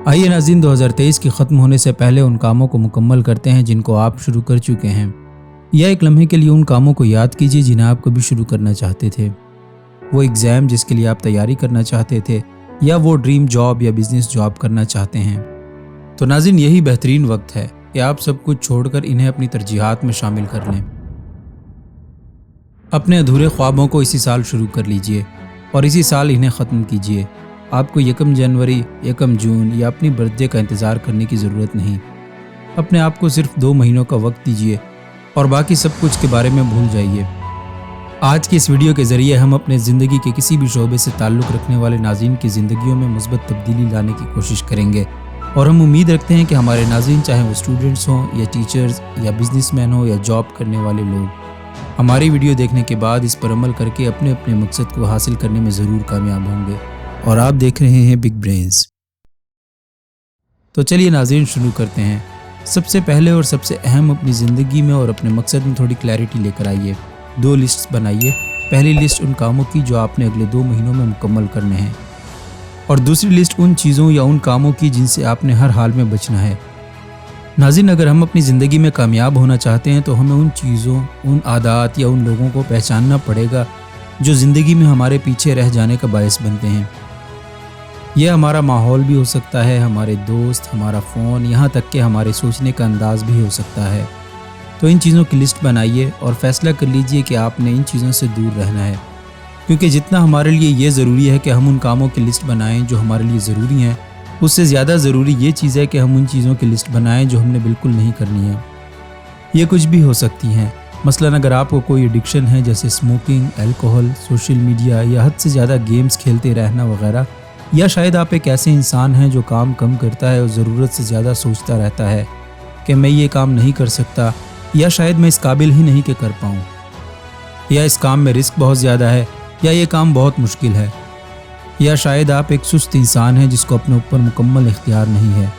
आइए नाज़रीन, 2023 की ख़त्म होने से पहले उन कामों को मुकम्मल करते हैं जिनको आप शुरू कर चुके हैं, या एक लम्हे के लिए उन कामों को याद कीजिए जिन्हें आप कभी शुरू करना चाहते थे। वो एग्ज़ाम जिसके लिए आप तैयारी करना चाहते थे, या वो ड्रीम जॉब या बिज़नेस जो आप करना चाहते हैं। तो नाज़रीन, यही बेहतरीन वक्त है कि आप सब कुछ छोड़कर इन्हें अपनी तरजीहात में शामिल कर लें। अपने अधूरे ख्वाबों को इसी साल शुरू कर लीजिए और इसी साल इन्हें ख़त्म कीजिए। आपको 1 जनवरी, 1 जून या अपनी बर्थडे का इंतज़ार करने की ज़रूरत नहीं। अपने आप को सिर्फ 2 महीनों का वक्त दीजिए और बाकी सब कुछ के बारे में भूल जाइए। आज की इस वीडियो के ज़रिए हम अपने ज़िंदगी के किसी भी शोबे से ताल्लुक़ रखने वाले नाज़रीन की ज़िंदगियों में मुस्बत तब्दीली लाने की कोशिश करेंगे, और हम उम्मीद रखते हैं कि हमारे नाज़रीन, चाहे वो स्टूडेंट्स हों या टीचर्स या बिजनेसमैन हों या जॉब करने वाले लोग, हमारी वीडियो देखने के बाद इस पर अमल करके अपने अपने मकसद को हासिल करने में ज़रूर कामयाब होंगे। और आप देख रहे हैं बिग ब्रेन्स। तो चलिए नाज़रीन, शुरू करते हैं। सबसे पहले और सबसे अहम, अपनी ज़िंदगी में और अपने मकसद में थोड़ी क्लैरिटी लेकर आइए। 2 लिस्ट्स बनाइए। पहली लिस्ट उन कामों की जो आपने अगले 2 महीनों में मुकम्मल करने हैं, और दूसरी लिस्ट उन चीज़ों या उन कामों की जिनसे आपने हर हाल में बचना है। नाज़रीन, अगर हम अपनी ज़िंदगी में कामयाब होना चाहते हैं तो हमें उन चीज़ों, उन आदात या उन लोगों को पहचानना पड़ेगा जो ज़िंदगी में हमारे पीछे रह जाने का बायस बनते हैं। यह हमारा माहौल भी हो सकता है, हमारे दोस्त, हमारा फ़ोन, यहाँ तक कि हमारे सोचने का अंदाज़ भी हो सकता है। तो इन चीज़ों की लिस्ट बनाइए और फ़ैसला कर लीजिए कि आपने इन चीज़ों से दूर रहना है, क्योंकि जितना हमारे लिए ये ज़रूरी है कि हम उन कामों की लिस्ट बनाएं जो हमारे लिए ज़रूरी हैं, उससे ज़्यादा ज़रूरी ये चीज़ है कि हम उन चीज़ों की लिस्ट बनाएं जो हमने बिल्कुल नहीं करनी है। ये कुछ भी हो सकती हैं। मसलन अगर आपको कोई एडिक्शन है, जैसे स्मोकिंग, अल्कोहल, सोशल मीडिया या हद से ज़्यादा गेम्स खेलते रहना वगैरह, या शायद आप एक ऐसे इंसान हैं जो काम कम करता है और ज़रूरत से ज़्यादा सोचता रहता है कि मैं ये काम नहीं कर सकता, या शायद मैं इस काबिल ही नहीं कि कर पाऊँ, या इस काम में रिस्क बहुत ज़्यादा है, या ये काम बहुत मुश्किल है, या शायद आप एक सुस्त इंसान हैं जिसको अपने ऊपर मुकम्मल इख्तियार नहीं है।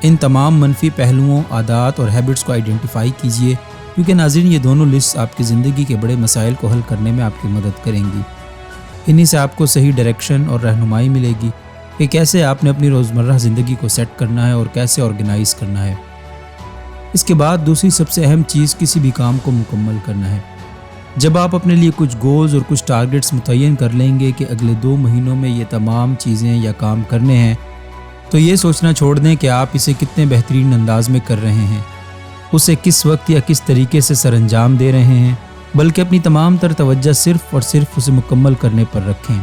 इन तमाम मनफी पहलुओं, आदात और हैबिट्स को आइडेंटिफाई कीजिए, क्योंकि नाज़रीन, ये दोनों लिस्ट आपकी ज़िंदगी के बड़े मसाइल को हल करने में आपकी मदद करेंगी। इन्हीं से आपको सही डायरेक्शन और रहनुमाई मिलेगी कि कैसे आपने अपनी रोज़मर्रा ज़िंदगी को सेट करना है और कैसे ऑर्गेनाइज़ करना है। इसके बाद दूसरी सबसे अहम चीज़, किसी भी काम को मुकम्मल करना है। जब आप अपने लिए कुछ गोल्स और कुछ टारगेट्स मुतय्यन कर लेंगे कि अगले 2 महीनों में ये तमाम चीज़ें या काम करने हैं, तो ये सोचना छोड़ दें कि आप इसे कितने बेहतरीन अंदाज में कर रहे हैं, उसे किस वक्त या किस तरीके से सरअंजाम दे रहे हैं, बल्कि अपनी तमाम तर तवज्जो सिर्फ़ और सिर्फ उसे मुकम्मल करने पर रखें।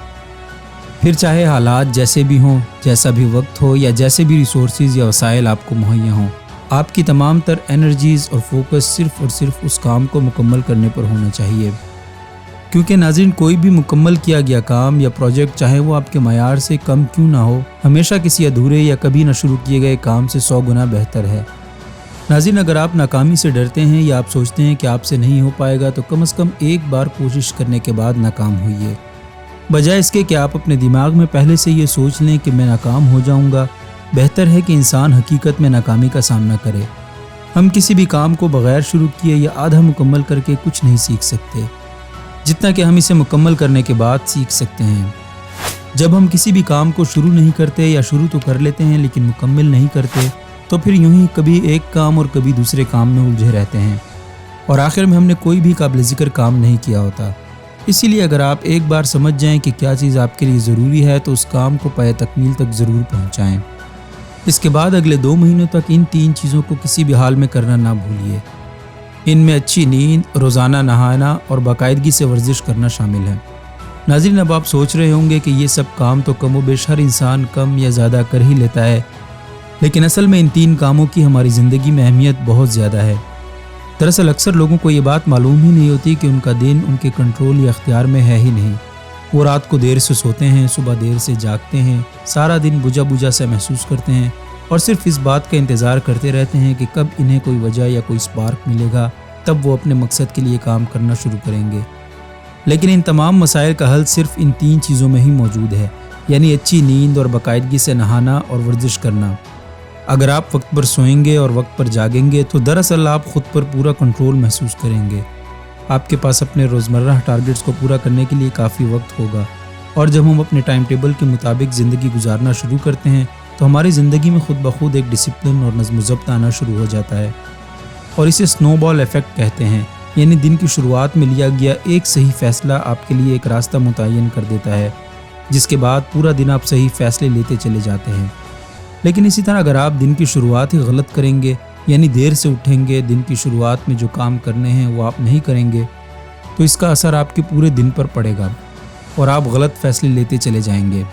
फिर चाहे हालात जैसे भी हों, जैसा भी वक्त हो, या जैसे भी रिसोर्सेज या वसाइल आपको मुहैया हों, आपकी तमाम तर एनर्जीज़ और फोकस सिर्फ़ और सिर्फ उस काम को मुकम्मल करने पर होना चाहिए। क्योंकि नाज़रीन, कोई भी मुकम्मल किया गया काम या प्रोजेक्ट, चाहे वो आपके मयार से कम क्यों ना हो, हमेशा किसी अधूरे या कभी ना शुरू किए गए काम से 100 गुना बेहतर है। नाज़रीन, अगर आप नाकामी से डरते हैं या आप सोचते हैं कि आपसे नहीं हो पाएगा, तो कम से कम एक बार कोशिश करने के बाद नाकाम होइए, बजाय इसके कि आप अपने दिमाग में पहले से ये सोच लें कि मैं नाकाम हो जाऊंगा। बेहतर है कि इंसान हकीकत में नाकामी का सामना करे। हम किसी भी काम को बग़ैर शुरू किए या आधा मुकम्मल करके कुछ नहीं सीख सकते, जितना कि हम इसे मुकम्मल करने के बाद सीख सकते हैं। जब हम किसी भी काम को शुरू नहीं करते या शुरू तो कर लेते हैं लेकिन मुकम्मल नहीं करते, तो फिर यूं ही कभी एक काम और कभी दूसरे काम में उलझे रहते हैं, और आखिर में हमने कोई भी काबिल ज़िक्र काम नहीं किया होता। इसीलिए अगर आप एक बार समझ जाएं कि क्या चीज़ आपके लिए ज़रूरी है, तो उस काम को पाए तकमील तक ज़रूर पहुँचाएँ। इसके बाद अगले 2 महीनों तक इन 3 चीज़ों को किसी भी हाल में करना ना भूलिए। इनमें अच्छी नींद, रोज़ाना नहाना और बाकायदगी से वर्जिश करना शामिल है। नाज़रीन, अब आप सोच रहे होंगे कि ये सब काम तो कम व बेश हर इंसान कम या ज़्यादा कर ही लेता है, लेकिन असल में इन 3 कामों की हमारी ज़िंदगी में अहमियत बहुत ज़्यादा है। दरअसल अक्सर लोगों को ये बात मालूम ही नहीं होती कि उनका दिन उनके कंट्रोल या अख्तियार में है ही नहीं। वो रात को देर से सोते हैं, सुबह देर से जागते हैं, सारा दिन बुझा बुझा सा महसूस करते हैं और सिर्फ इस बात का इंतज़ार करते रहते हैं कि कब इन्हें कोई वजह या कोई स्पार्क मिलेगा, तब वो अपने मकसद के लिए काम करना शुरू करेंगे। लेकिन इन तमाम मसाइल का हल सिर्फ इन 3 चीज़ों में ही मौजूद है, यानी अच्छी नींद और बाकायदगी से नहाना और वर्जिश करना। अगर आप वक्त पर सोएंगे और वक्त पर जागेंगे तो दरअसल आप ख़ुद पर पूरा कंट्रोल महसूस करेंगे। आपके पास अपने रोज़मर्रा टारगेट्स को पूरा करने के लिए काफ़ी वक्त होगा, और जब हम अपने टाइम टेबल के मुताबिक ज़िंदगी गुजारना शुरू करते हैं तो हमारी ज़िंदगी में खुद बखुद एक डिसिप्लिन और नज़्म ज़ब्त आना शुरू हो जाता है। और इसे स्नोबॉल इफ़ेक्ट कहते हैं, यानी दिन की शुरुआत में लिया गया एक सही फ़ैसला आपके लिए एक रास्ता मुतय्यन कर देता है, जिसके बाद पूरा दिन आप सही फ़ैसले लेते चले जाते हैं। लेकिन इसी तरह अगर आप दिन की शुरुआत ही गलत करेंगे, यानी देर से उठेंगे, दिन की शुरुआत में जो काम करने हैं वो आप नहीं करेंगे, तो इसका असर आपके पूरे दिन पर पड़ेगा और आप गलत फ़ैसले लेते चले जाएंगे।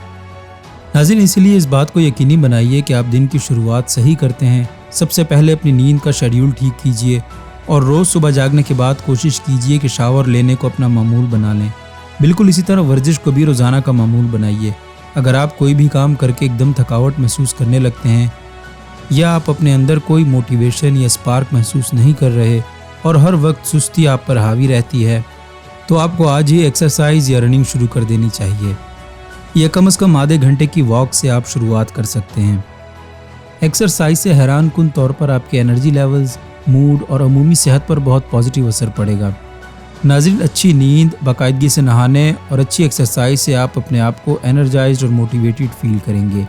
नाज़रीन, इसलिए इस बात को यकीनी बनाइए कि आप दिन की शुरुआत सही करते हैं। सबसे पहले अपनी नींद का शेड्यूल ठीक कीजिए और रोज़ सुबह जागने के बाद कोशिश कीजिए कि शावर लेने को अपना मामूल बना लें। बिल्कुल इसी तरह वर्जिश को भी रोज़ाना का मामूल बनाइए। अगर आप कोई भी काम करके एकदम थकावट महसूस करने लगते हैं या आप अपने अंदर कोई मोटिवेशन या स्पार्क महसूस नहीं कर रहे और हर वक्त सुस्ती आप पर हावी रहती है, तो आपको आज ही एक्सरसाइज या रनिंग शुरू कर देनी चाहिए। या कम से कम आधे घंटे की वॉक से आप शुरुआत कर सकते हैं। एक्सरसाइज से हैरान कुन तौर पर आपके एनर्जी लेवल्स, मूड और अमूमी सेहत पर बहुत पॉजिटिव असर पड़ेगा। नाज़रीन, अच्छी नींद, बाकायदगी से नहाने और अच्छी एक्सरसाइज से आप अपने आप को एनर्जाइज्ड और मोटिवेटेड फील करेंगे।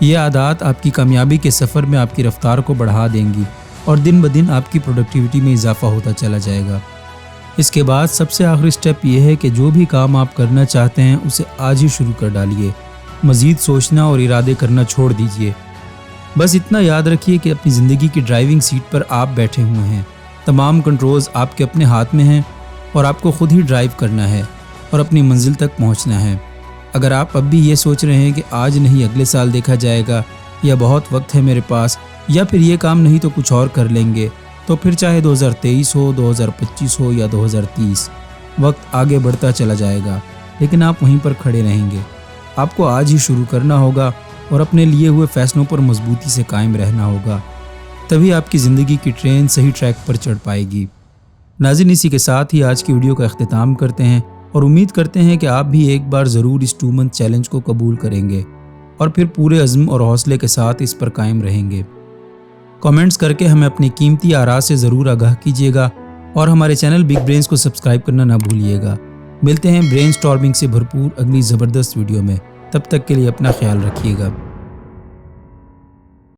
ये आदत आपकी कामयाबी के सफ़र में आपकी रफ्तार को बढ़ा देंगी और दिन ब दिन आपकी प्रोडक्टिविटी में इजाफा होता चला जाएगा। इसके बाद सबसे आखिरी स्टेप ये है कि जो भी काम आप करना चाहते हैं उसे आज ही शुरू कर डालिए। मज़ीद सोचना और इरादे करना छोड़ दीजिए। बस इतना याद रखिए कि अपनी ज़िंदगी की ड्राइविंग सीट पर आप बैठे हुए हैं। तमाम कंट्रोल्स आपके अपने हाथ में हैं और आपको खुद ही ड्राइव करना है और अपनी मंजिल तक पहुंचना है। अगर आप अब भी ये सोच रहे हैं कि आज नहीं अगले साल देखा जाएगा, या बहुत वक्त है मेरे पास, या फिर ये काम नहीं तो कुछ और कर लेंगे, तो फिर चाहे 2023 हो, 2025 हो या 2030, वक्त आगे बढ़ता चला जाएगा, लेकिन आप वहीं पर खड़े रहेंगे। आपको आज ही शुरू करना होगा और अपने लिए हुए फैसलों पर मजबूती से कायम रहना होगा, तभी आपकी ज़िंदगी की ट्रेन सही ट्रैक पर चढ़ पाएगी। नाज़रीन, इसी के साथ ही आज की वीडियो का अख्तिताम करते हैं और उम्मीद करते हैं कि आप भी एक बार ज़रूर इस 2 मंथ चैलेंज को कबूल करेंगे और फिर पूरे अज़्म और हौसले के साथ इस पर कायम रहेंगे। कमेंट्स करके हमें अपनी कीमती आरा से ज़रूर आगाह कीजिएगा और हमारे चैनल बिग ब्रेन्स को सब्सक्राइब करना ना भूलिएगा। मिलते हैं ब्रेनस्टॉर्मिंग से भरपूर अगली ज़बरदस्त वीडियो में। तब तक के लिए अपना ख्याल रखिएगा।